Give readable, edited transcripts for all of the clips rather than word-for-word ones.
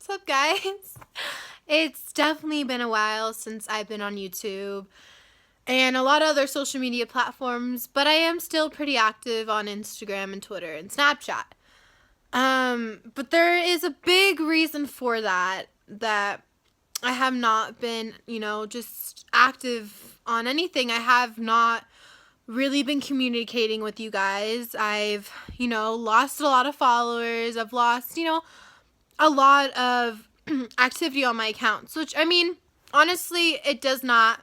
What's up, guys? It's definitely been a while since I've been on YouTube and a lot of other social media platforms, but I am still pretty active on Instagram and Twitter and Snapchat. But there is a big reason for that I have not been, just active on anything. I have not really been communicating with you guys. I've, lost a lot of followers. I've lost, a lot of activity on my accounts, which, honestly, it does not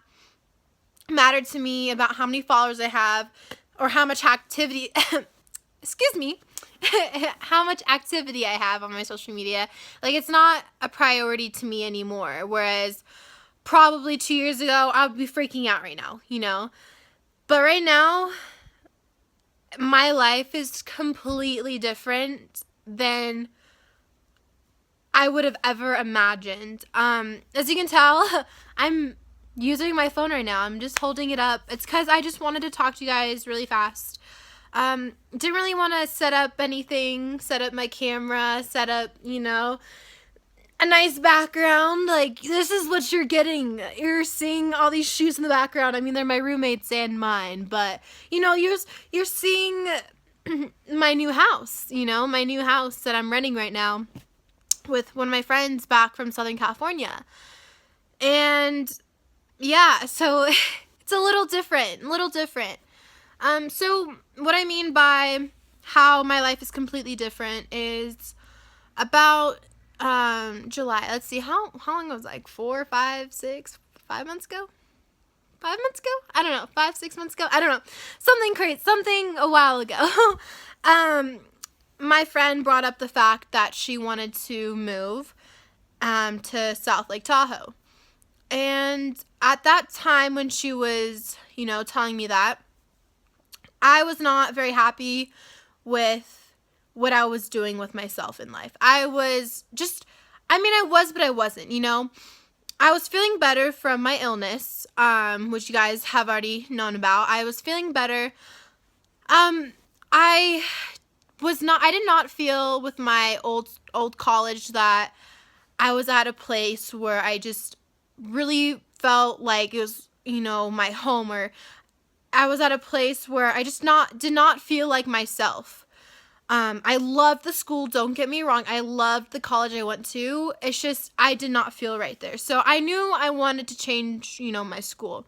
matter to me about how many followers I have or how much activity, excuse me, how much activity I have on my social media. Like, it's not a priority to me anymore, whereas probably 2 years ago, I would be freaking out right now, But right now, my life is completely different than I would have ever imagined. As you can tell, I'm using my phone right now. I'm just holding it up. It's because I just wanted to talk to you guys really fast. Didn't really want to set up anything, set up my camera, set up, a nice background. Like, this is what you're getting. You're seeing all these shoes in the background. I mean, they're my roommates and mine, but, you're seeing my new house, my new house that I'm renting right now with one of my friends back from Southern California. And yeah, so it's a little different. So what I mean by how my life is completely different is about July. Let's see, how long was it? Like 4, 5, 6, 5 months ago? 5 months ago? I don't know. 5, 6 months ago? I don't know. Something crazy. Something a while ago. My friend brought up the fact that she wanted to move to South Lake Tahoe. And at that time when she was, telling me that, I was not very happy with what I was doing with myself in life. I was, but I wasn't, I was feeling better from my illness, which you guys have already known about. I was feeling better. I did not feel with my old college that I was at a place where I just really felt like it was, my home, or I was at a place where I just did not feel like myself. I loved the school, don't get me wrong. I loved the college I went to. It's just I did not feel right there. So I knew I wanted to change, my school.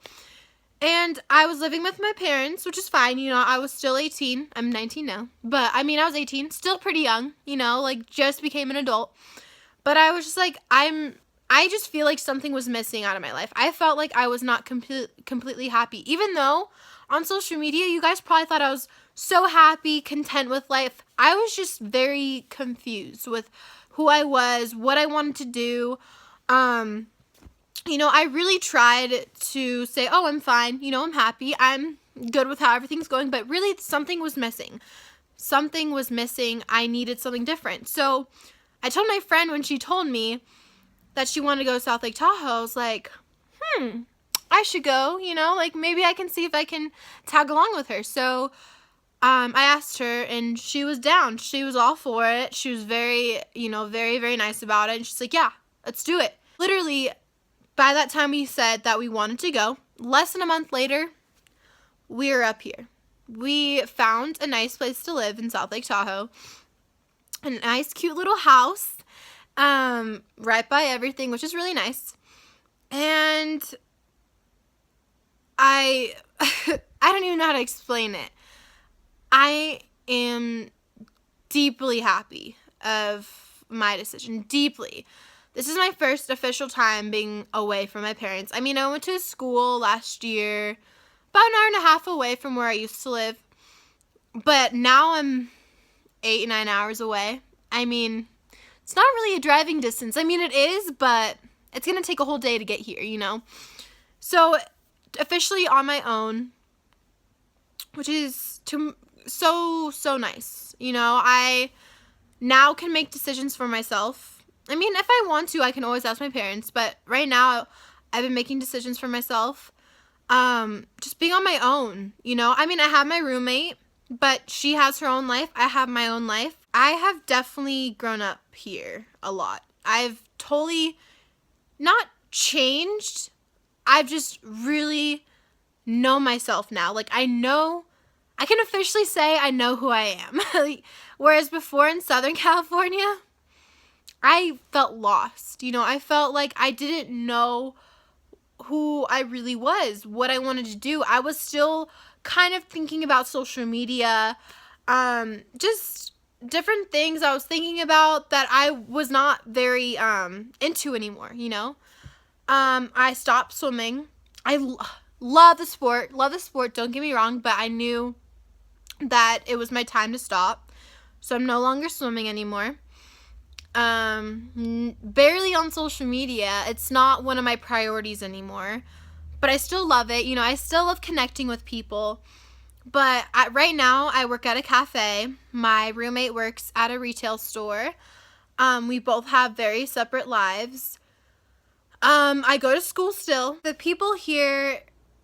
And I was living with my parents, which is fine. I was still 18. I'm 19 now. But, I was 18. Still pretty young, just became an adult. But I was just like, I just feel like something was missing out of my life. I felt like I was not completely happy. Even though on social media, you guys probably thought I was so happy, content with life. I was just very confused with who I was, what I wanted to do. I really tried to say, oh, I'm fine. I'm happy. I'm good with how everything's going. But really, something was missing. Something was missing. I needed something different. So I told my friend when she told me that she wanted to go to South Lake Tahoe, I was like, I should go, maybe I can see if I can tag along with her. So I asked her, and she was down. She was all for it. She was very, very, very nice about it. And she's like, yeah, let's do it. Literally, by that time we said that we wanted to go, less than a month later, we're up here. We found a nice place to live in South Lake Tahoe. A nice, cute little house, right by everything, which is really nice. And I don't even know how to explain it. I am deeply happy of my decision, deeply. This is my first official time being away from my parents. I went to school last year, about an hour and a half away from where I used to live. But now I'm 8, 9 hours away. It's not really a driving distance. It is, but it's going to take a whole day to get here, So, officially on my own, which is so nice. I now can make decisions for myself. If I want to, I can always ask my parents, but right now I've been making decisions for myself. Just being on my own, I have my roommate, but she has her own life. I have my own life. I have definitely grown up here a lot. I've totally not changed. I've just really know myself now. Like, I can officially say I know who I am. Whereas before in Southern California, I felt lost. I felt like I didn't know who I really was, what I wanted to do. I was still kind of thinking about social media, just different things I was thinking about that I was not very into anymore. I stopped swimming. Love the sport, don't get me wrong, but I knew that it was my time to stop. So I'm no longer swimming anymore. Barely on social media. It's not one of my priorities anymore, but I still love it. I still love connecting with people. But right now, I work at a cafe. My roommate works at a retail store. We both have very separate lives. I go to school still. The people here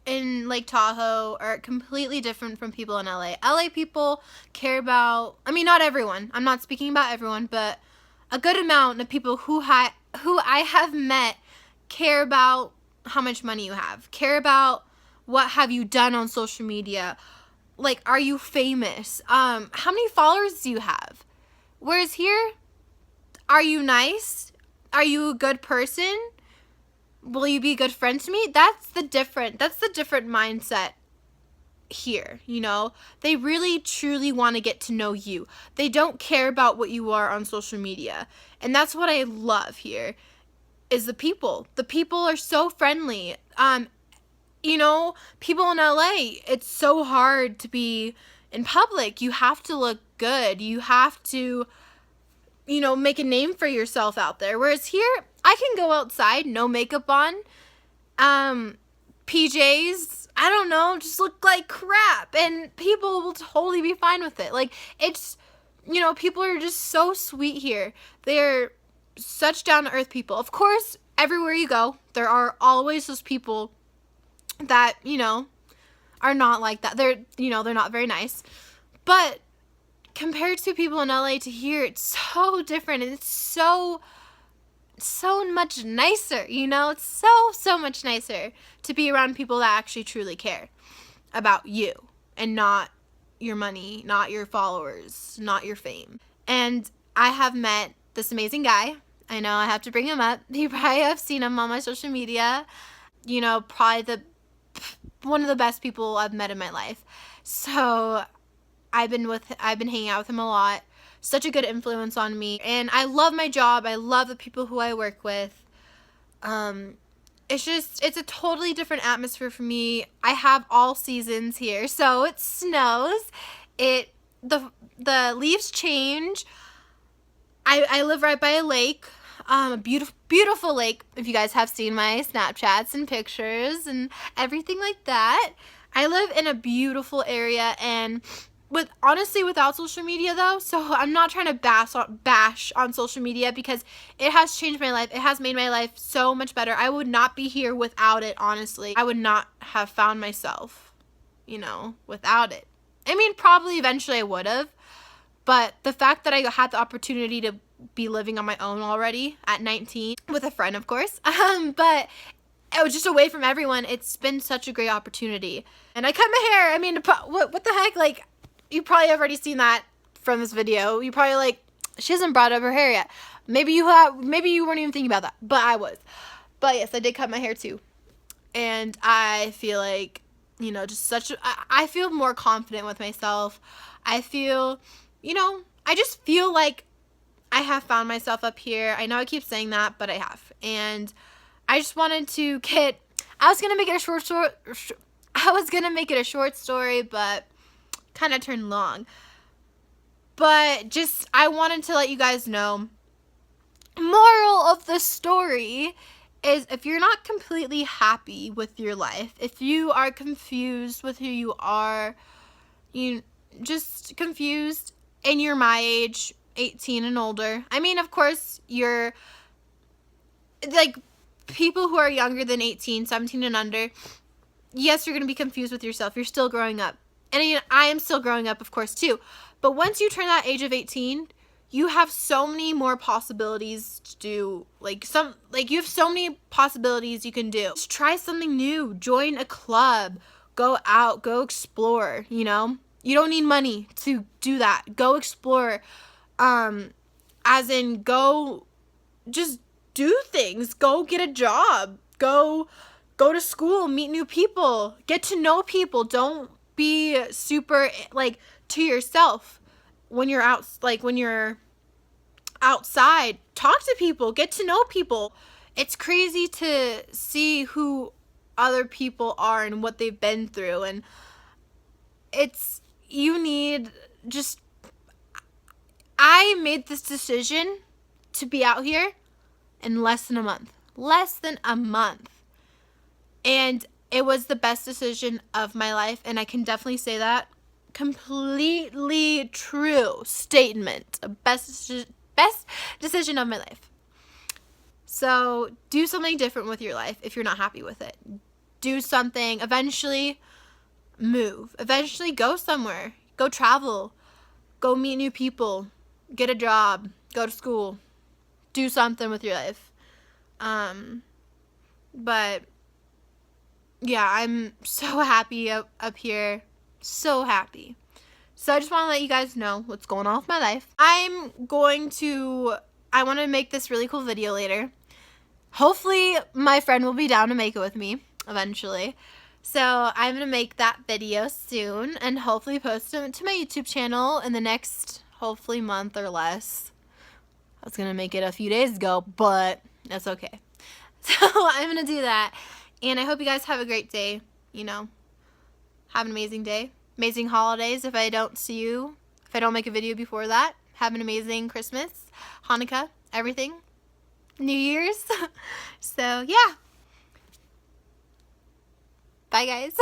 in Lake Tahoe are completely different from people in LA. LA people care about, not everyone. I'm not speaking about everyone, but a good amount of people who I have met care about how much money you have, care about what have you done on social media. Like, are you famous? How many followers do you have? Whereas here, are you nice? Are you a good person? Will you be a good friend to me? That's the different mindset here. They really truly want to get to know you. They don't care about what you are on social media. And that's what I love here is the people. The people are so friendly. People in LA, it's so hard to be in public. You have to look good. You have to, make a name for yourself out there. Whereas here, I can go outside, no makeup on, PJs, I don't know, just look like crap, and people will totally be fine with it. Like, it's, people are just so sweet here. They're such down-to-earth people. Of course, everywhere you go, there are always those people that, are not like that. They're not very nice. But compared to people in LA to here, it's so different, and it's so much nicer, It's so much nicer to be around people that actually truly care about you and not your money, not your followers, not your fame. And I have met this amazing guy. I know I have to bring him up. You probably have seen him on my social media. Probably one of the best people I've met in my life. So I've been hanging out with him a lot. Such a good influence on me, and I love my job. I love the people who I work with. It's a totally different atmosphere for me. I have all seasons here, so it snows. The leaves change. I live right by a lake, a beautiful lake. If you guys have seen my Snapchats and pictures and everything like that, I live in a beautiful area, and without social media though, so I'm not trying to bash on social media because it has changed my life. It has made my life so much better. I would not be here without it, honestly. I would not have found myself, without it. Probably eventually I would have, but the fact that I had the opportunity to be living on my own already at 19 with a friend, of course, but I was just away from everyone. It's been such a great opportunity. And I cut my hair. What the heck? Like, you probably have already seen that from this video. You probably like, she hasn't brought up her hair yet. Maybe you weren't even thinking about that, but I was. But yes, I did cut my hair too. And I feel like, I feel more confident with myself. I feel, I just feel like I have found myself up here. I know I keep saying that, but I have. And I just wanted to I was going to make it a short story, but kind of turned long. But I wanted to let you guys know, moral of the story is, if you're not completely happy with your life, if you are confused with who you are, you just confused, and you're my age, 18 and older. Of course, you're like people who are younger than 18, 17 and under. Yes, you're going to be confused with yourself. You're still growing up. And I am still growing up, of course, too. But once you turn that age of 18, you have so many more possibilities to do, you have so many possibilities you can do. Just try something new, join a club, go out, go explore, you know? You don't need money to do that. Go explore, as in go just do things, go get a job, go to school, meet new people, get to know people. Don't be super to yourself when you're out, when you're outside. Talk to people, get to know people. It's crazy to see who other people are and what they've been through, and you need just I made this decision to be out here in less than a month. Less than a month. And it was the best decision of my life, and I can definitely say that. Completely true statement. Best decision of my life. So do something different with your life if you're not happy with it. Do something. Eventually move. Eventually go somewhere. Go travel. Go meet new people. Get a job. Go to school. Do something with your life. But yeah, I'm so happy up here. So happy. So I just want to let you guys know what's going on with my life. I want to make this really cool video later. Hopefully my friend will be down to make it with me eventually. So I'm going to make that video soon and hopefully post it to my YouTube channel in the next, hopefully, month or less. I was going to make it a few days ago, but that's okay. So I'm going to do that. And I hope you guys have a great day. You know, have an amazing day. Amazing holidays if I don't see you. If I don't make a video before that. Have an amazing Christmas, Hanukkah, everything. New Year's. So, yeah. Bye, guys.